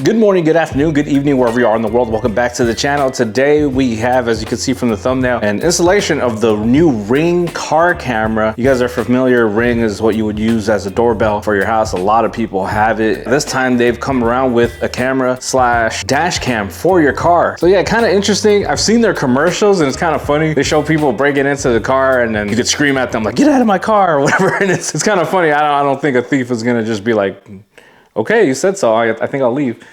Good morning, good afternoon, good evening, wherever you are in the world. Welcome back to the channel. Today we have, as you can see from the thumbnail, an installation of the new Ring car camera. You guys are familiar, Ring is what you would use as a doorbell for your house. A lot of people have it. This time they've come around with a camera slash dash cam for your car. So yeah, kind of interesting. I've seen their commercials and it's kind of funny. They show people breaking into the car and then you could scream at them like, get out of my car or whatever. And it's kind of funny. I don't think a thief is gonna just be like, okay, you said so, I think I'll leave.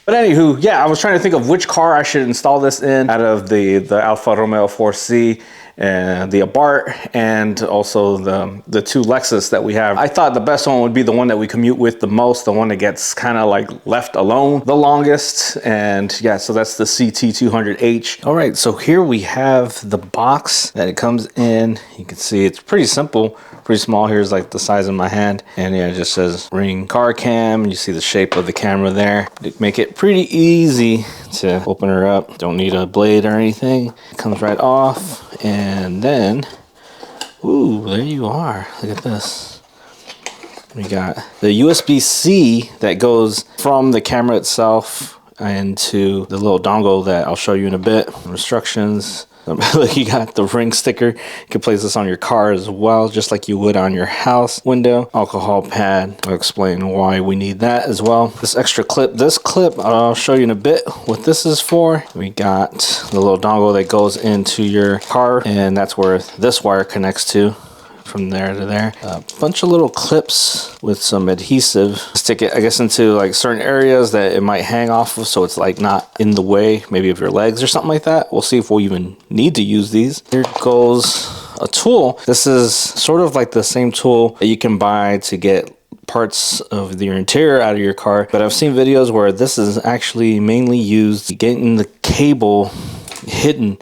But anywho, yeah, I was trying to think of which car I should install this in out of the Alfa Romeo 4C and the Abarth and also the two Lexus that we have. I thought the best one would be the one that we commute with the most, the one that gets kind of like left alone the longest. And yeah, so that's the CT200H. All right, so here we have the box that it comes in. You can see it's pretty simple. Pretty small. Here's like the size of my hand, and yeah, it just says Ring car cam. You see the shape of the camera there. Make it pretty easy to open her up. Don't need a blade or anything. It comes right off, and then, ooh, there you are. Look at this. We got the USB-C that goes from the camera itself into the little dongle that I'll show you in a bit. Instructions. You got the Ring sticker. You can place this on your car as well, just like you would on your house window. Alcohol pad. I'll explain why we need that as well. This extra clip. This clip, I'll show you in a bit what this is for. We got the little dongle that goes into your car, and that's where this wire connects to. From there to there. A bunch of little clips with some adhesive. Stick it, I guess, into like certain areas that it might hang off of, so it's like not in the way, maybe of your legs or something like that. We'll see if we'll even need to use these. Here goes a tool. This is sort of like the same tool that you can buy to get parts of your interior out of your car, but I've seen videos where this is actually mainly used getting the cable hidden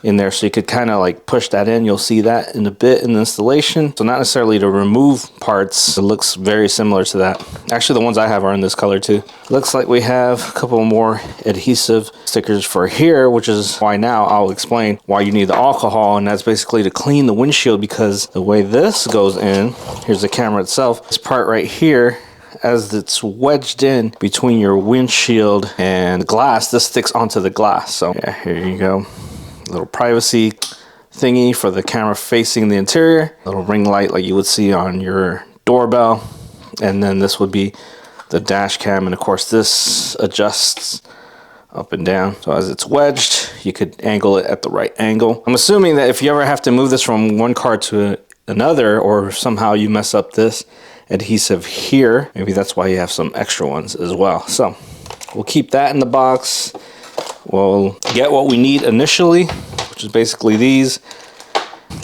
in there, so you could kind of like push that in. You'll see that in a bit in the installation. So not necessarily to remove parts. It looks very similar to that. Actually, the ones I have are in this color too. Looks like we have a couple more adhesive stickers for here, which is why now I'll explain why you need the alcohol, and that's basically to clean the windshield, because the way this goes in, here's the camera itself, this part right here, as it's wedged in between your windshield and the glass, this sticks onto the glass. So yeah, here you go. Little privacy thingy for the camera facing the interior, little ring light like you would see on your doorbell, and then this would be the dash cam, and of course this adjusts up and down. So as it's wedged, you could angle it at the right angle. I'm assuming that if you ever have to move this from one car to another, or somehow you mess up this adhesive here, maybe that's why you have some extra ones as well. So we'll keep that in the box. We'll get what we need initially, which is basically these.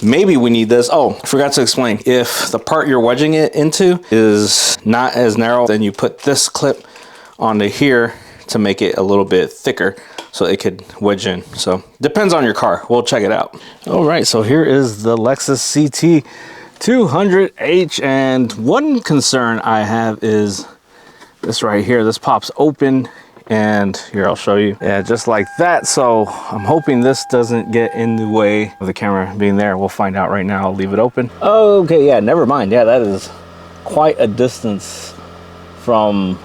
Maybe we need this. Oh, I forgot to explain. If the part you're wedging it into is not as narrow, then you put this clip onto here to make it a little bit thicker so it could wedge in. So depends on your car. We'll check it out. All right, so here is the Lexus CT200H, and one concern I have is this right here. This pops open. And here, I'll show you. Yeah, just like that. So I'm hoping this doesn't get in the way of the camera being there. We'll find out right now. I'll leave it open. Okay, yeah, never mind. Yeah, that is quite a distance from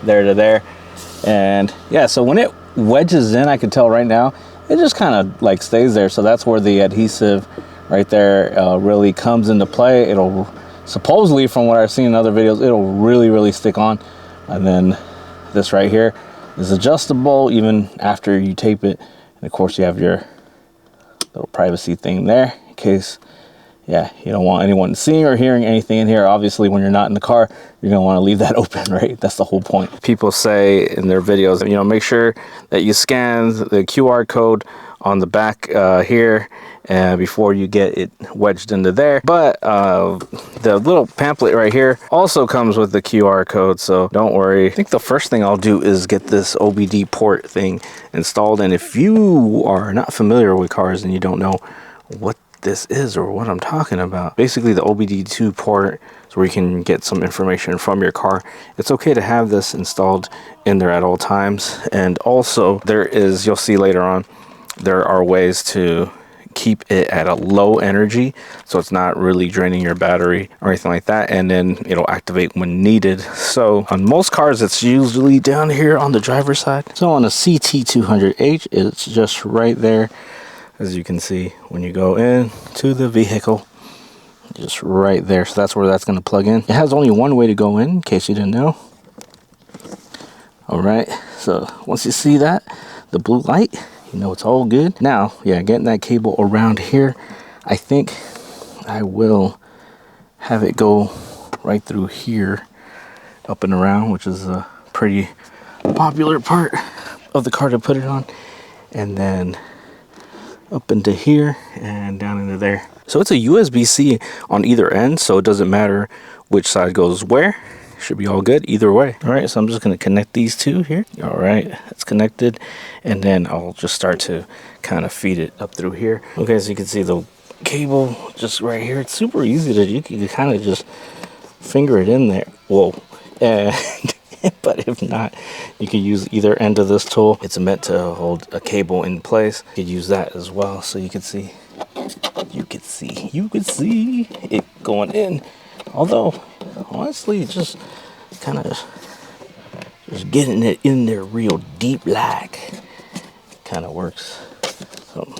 there to there. And yeah, so when it wedges in, I can tell right now, it just kind of like stays there. So that's where the adhesive right there really comes into play. It'll supposedly, from what I've seen in other videos, it'll really stick on. And then this right here is adjustable even after you tape it, and of course you have your little privacy thing there in case, yeah, you don't want anyone seeing or hearing anything in here. Obviously, when you're not in the car, you're gonna want to leave that open, right? That's the whole point. People say in their videos, you know, make sure that you scan the QR code on the back here before you get it wedged into there. But the little pamphlet right here also comes with the QR code, so don't worry. I think the first thing I'll do is get this OBD port thing installed. And if you are not familiar with cars and you don't know what this is or what I'm talking about, basically the OBD2 port is where you can get some information from your car. It's okay to have this installed in there at all times. And also there is, you'll see later on, there are ways to keep it at a low energy, so it's not really draining your battery or anything like that, and then it'll activate when needed. So on most cars, it's usually down here on the driver's side. So on a CT200H, it's just right there, as you can see when you go in to the vehicle, just right there. So that's where that's going to plug in. It has only one way to go in case you didn't know. All right, so once you see that, the blue light, you know it's all good. Now, yeah, getting that cable around here, I think I will have it go right through here, up and around, which is a pretty popular part of the car to put it on, and then up into here and down into there. So it's a USB-C on either end, so it doesn't matter which side goes where. Should be all good either way. All right, so I'm just going to connect these two here. All right, it's connected, and then I'll just start to kind of feed it up through here. Okay, so you can see the cable just right here. It's super easy to, you can kind of just finger it in there. Whoa. And but if not, you can use either end of this tool. It's meant to hold a cable in place. You could use that as well, so you can see it going in. Although honestly, it's just kind of just getting it in there real deep like kind of works. So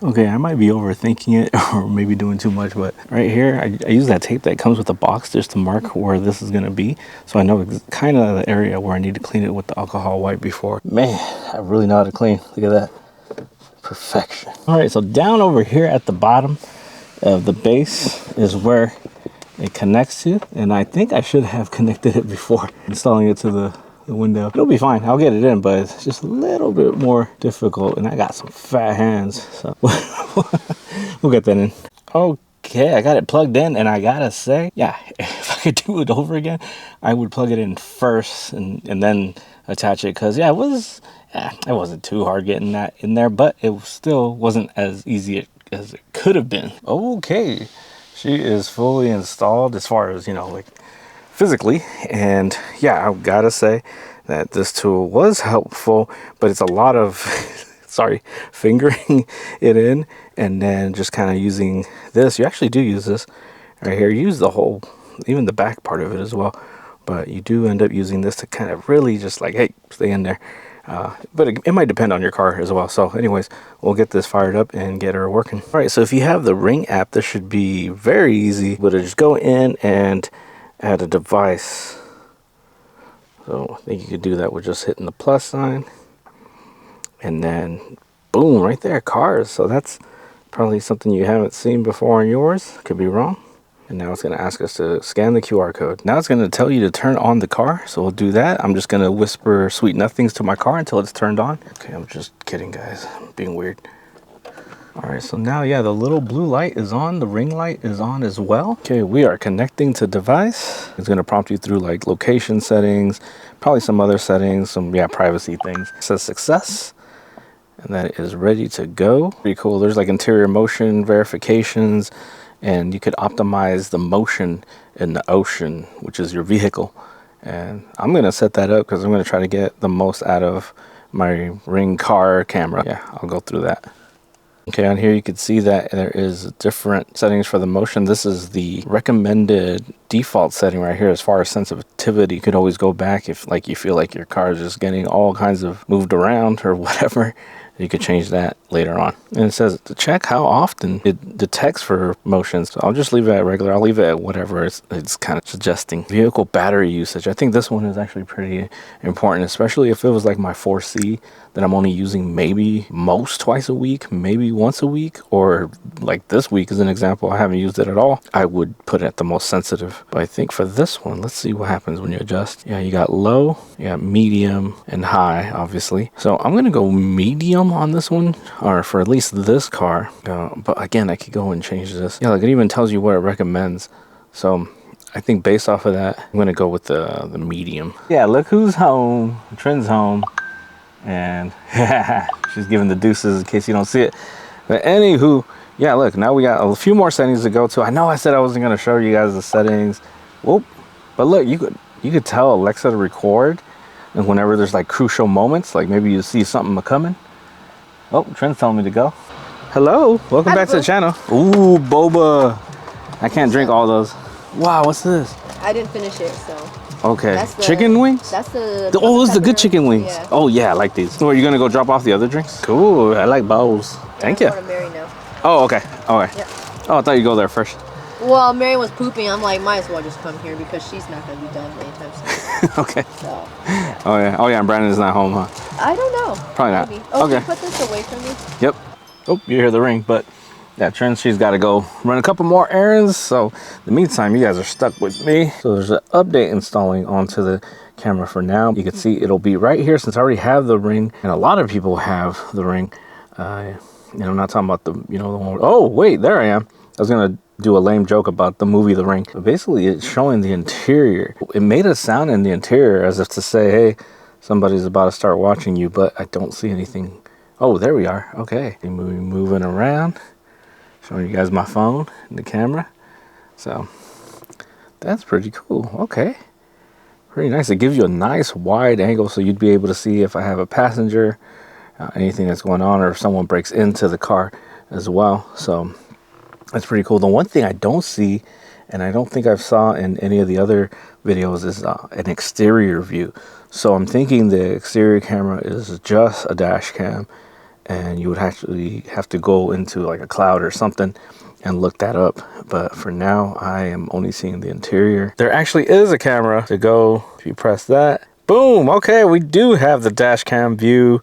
okay, I might be overthinking it or maybe doing too much, but right here I use that tape that comes with the box just to mark where this is going to be, so I know kind of the area where I need to clean it with the alcohol wipe before. Man, I really know how to clean. Look at that, perfection. All right, so down over here at the bottom of the base is where it connects to, and I think I should have connected it before installing it to the window. It'll be fine, I'll get it in, but it's just a little bit more difficult, and I got some fat hands, so we'll get that in. Okay, I got it plugged in, and I gotta say, yeah, if I could do it over again, I would plug it in first and then attach it, because yeah, it wasn't too hard getting that in there, but it still wasn't as easy as it could have been. Okay, she is fully installed as far as, you know, like physically, and yeah, I gotta say that this tool was helpful, but it's a lot of sorry, fingering it in and then just kind of using this. You actually do use this right here, use the whole, even the back part of it as well, but you do end up using this to kind of really just like, hey, stay in there. But it might depend on your car as well. So anyways, we'll get this fired up and get her working. All right, so if you have the Ring app, this should be very easy. But just go in and add a device. So I think you could do that with just hitting the plus sign, and then boom, right there, cars. So that's probably something you haven't seen before on yours. Could be wrong. And now it's going to ask us to scan the QR code. Now it's going to tell you to turn on the car. So we'll do that. I'm just going to whisper sweet nothings to my car until it's turned on. Okay, I'm just kidding, guys. I'm being weird. All right, so now, yeah, the little blue light is on. The ring light is on as well. Okay, we are connecting to device. It's going to prompt you through like location settings, probably some other settings, some, yeah, privacy things. It says success. And that is ready to go. Pretty cool. There's like interior motion verifications, and you could optimize the motion in the ocean, which is your vehicle. And I'm going to set that up because I'm going to try to get the most out of my Ring car camera. Yeah, I'll go through that. Okay, on here you can see that there is different settings for the motion. This is the recommended default setting right here as far as sensitivity. You could always go back if like you feel like your car is just getting all kinds of moved around or whatever. You could change that later on. And it says to check how often it detects for motions. So I'll just leave it at regular. I'll leave it at whatever it's kind of suggesting. Vehicle battery usage. I think this one is actually pretty important, especially if it was like my 4C that I'm only using maybe most twice a week, maybe once a week, or like this week as an example, I haven't used it at all. I would put it at the most sensitive. But I think for this one, let's see what happens when you adjust. Yeah, you got low, you got medium, and high, obviously. So I'm gonna go medium on this one, or for at least this car. But again, I could go and change this. Yeah, like it even tells you what it recommends. So I think based off of that, I'm gonna go with the medium. Yeah, look who's home. Trent's home. And she's giving the deuces in case you don't see it. But anywho, yeah, look, now we got a few more settings to go to. I know I said I wasn't going to show you guys the settings. Whoop. But look, you could tell Alexa to record, and whenever there's like crucial moments, like maybe you see something coming. Oh, Trent's telling me to go. Hello, welcome back to the channel. Ooh, boba. I can't drink all those. Wow, what's this? I didn't finish it, so. Okay, chicken wings? That's the oh, those are the good chicken wings. Yeah. Oh yeah, I like these. So are you gonna go drop off the other drinks? Cool, I like bowls. Thank you. I'm going to Mary now. Oh, okay, okay. Yep. Oh, I thought you'd go there first. Well, Mary was pooping. I'm like, might as well just come here because she's not going to be done anytime soon. Okay. So, yeah. Oh yeah, and Brandon's not home, huh? I don't know. Probably not. Maybe. Oh, okay. can you put this away from me? Yep. Oh, you hear the ring, but yeah, Trent, she's got to go run a couple more errands. So in the meantime, you guys are stuck with me. So there's an update installing onto the camera for now. You can see it'll be right here since I already have the ring, and a lot of people have the ring. You know, I'm not talking about the, you know, the one. Oh, wait, there I am. I was gonna do a lame joke about the movie The Ring. But basically, it's showing the interior. It made a sound in the interior as if to say, hey, somebody's about to start watching you, but I don't see anything. Oh, there we are. Okay. Moving around, showing you guys my phone and the camera. So that's pretty cool. Okay. Pretty nice. It gives you a nice wide angle so you'd be able to see if I have a passenger, anything that's going on, or if someone breaks into the car as well. So that's pretty cool. The one thing I don't see, and I don't think I've saw in any of the other videos, is an exterior view. So I'm thinking the exterior camera is just a dash cam, and you would actually have to go into like a cloud or something and look that up. But for now, I am only seeing the interior. There actually is a camera to go. If you press that, boom. Okay, we do have the dash cam view.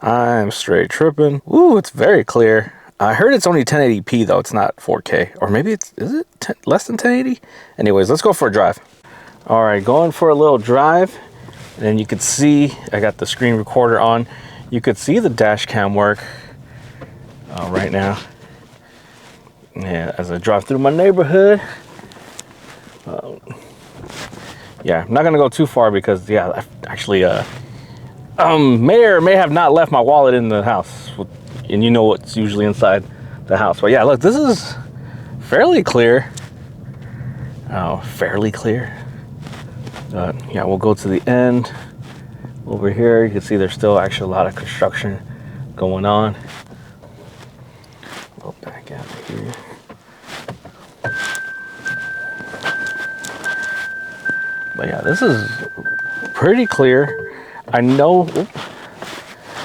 I'm straight tripping. Ooh, it's very clear. I heard it's only 1080p though. It's not 4K, or maybe is it less than 1080? Anyways, let's go for a drive. All right, going for a little drive. And then you could see, I got the screen recorder on. You could see the dash cam work right now. Yeah, as I drive through my neighborhood. Yeah, I'm not gonna go too far because yeah, I actually may or may have not left my wallet in the house. And you know what's usually inside the house. But yeah, look, this is fairly clear. Oh, fairly clear. Yeah, we'll go to the end. Over here, you can see there's still actually a lot of construction going on. Go back out of here. But yeah, this is pretty clear. I know.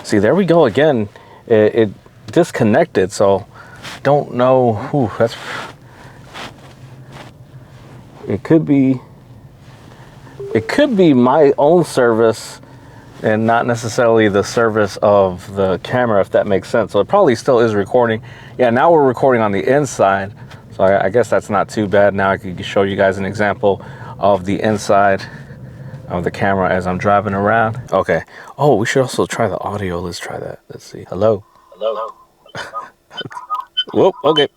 See, there we go again. It disconnected, so don't know. Ooh, that's. It could be my own service and not necessarily the service of the camera, if that makes sense. So it probably still is recording. Yeah, now we're recording on the inside, so I guess that's not too bad. Now I could show you guys an example of the inside of the camera as I'm driving around. Okay. Oh, we should also try the audio. Let's try that. Let's see. Hello. Hello. Whoop. Okay.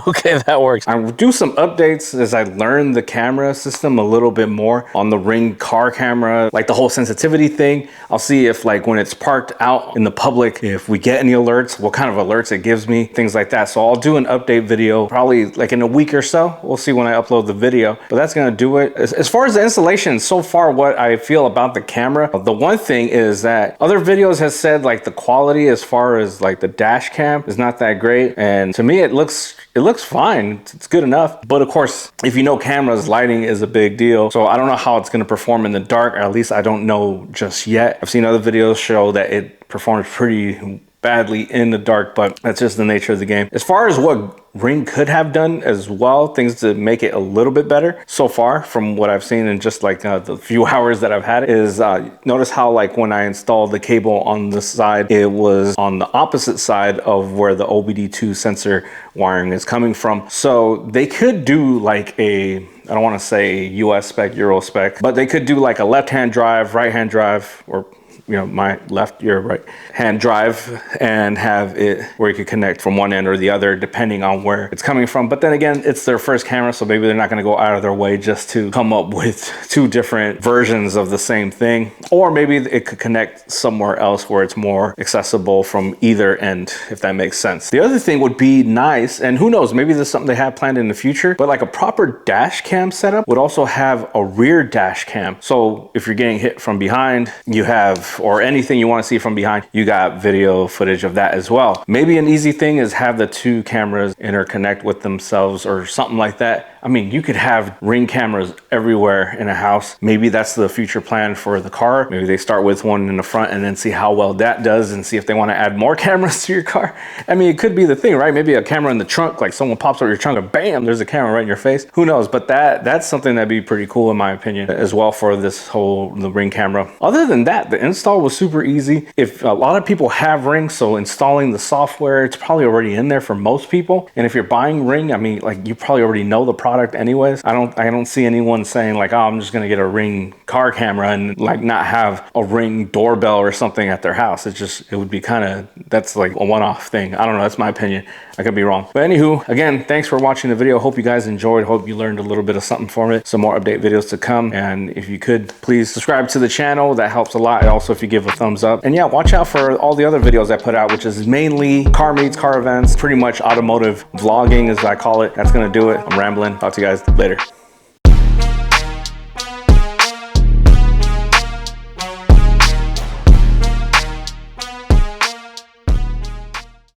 Okay, that works. I'll do some updates as I learn the camera system a little bit more on the Ring car camera, like the whole sensitivity thing. I'll see if like when it's parked out in the public, if we get any alerts, what kind of alerts it gives me, things like that. So I'll do an update video probably like in a week or so. We'll see when I upload the video, but that's gonna do it. As far as the installation, so far what I feel about the camera, the one thing is that other videos has said like the quality as far as like the dash cam is not that great. And to me, it looks fine. It's good enough. But of course, if you know cameras, lighting is a big deal. So I don't know how it's going to perform in the dark, or at least I don't know just yet. I've seen other videos show that it performs pretty badly in the dark, but that's just the nature of the game. As far as what Ring could have done as well, things to make it a little bit better so far from what I've seen in just like the few hours that I've had it, is notice how like when I installed the cable on the side, it was on the opposite side of where the OBD2 sensor wiring is coming from. So they could do like a, I don't want to say US spec, Euro spec, but they could do like a left-hand drive, right-hand drive, or you know, my left, your right hand drive, and have it where you could connect from one end or the other depending on on where it's coming from. But then again, it's their first camera, so maybe they're not gonna go out of their way just to come up with two different versions of the same thing. Or maybe it could connect somewhere else where it's more accessible from either end, if that makes sense. The other thing would be nice, and who knows, maybe there's something they have planned in the future, but like a proper dash cam setup would also have a rear dash cam. So if you're getting hit from behind, you have, or anything you want to see from behind, you got video footage of that as well. Maybe an easy thing is have the two cameras interconnect with themselves or something like that. I mean, you could have Ring cameras everywhere in a house. Maybe that's the future plan for the car. Maybe they start with one in the front and then see how well that does and see if they want to add more cameras to your car. I mean, it could be the thing, right? Maybe a camera in the trunk, like someone pops out your trunk and bam, there's a camera right in your face. Who knows? But that's something that'd be pretty cool in my opinion as well for this whole the Ring camera. Other than that, the install was super easy. If a lot of people have Ring, so installing the software, it's probably already in there for most people. And if you're buying Ring, I mean, like you probably already know the product anyways. I don't see anyone saying like, oh, I'm just gonna get a Ring car camera and like not have a Ring doorbell or something at their house. It would be kind of, that's like a one-off thing. I don't know, that's my opinion. I could be wrong. But anywho, again, thanks for watching the video. Hope you guys enjoyed. Hope you learned a little bit of something from it. Some more update videos to come. And if you could, please subscribe to the channel. That helps a lot. Also, if you give a thumbs up. And yeah, watch out for all the other videos I put out, which is mainly car meets, car events, pretty much automotive vlogging as I call it. That's gonna do it. I'm rambling. Talk to you guys later.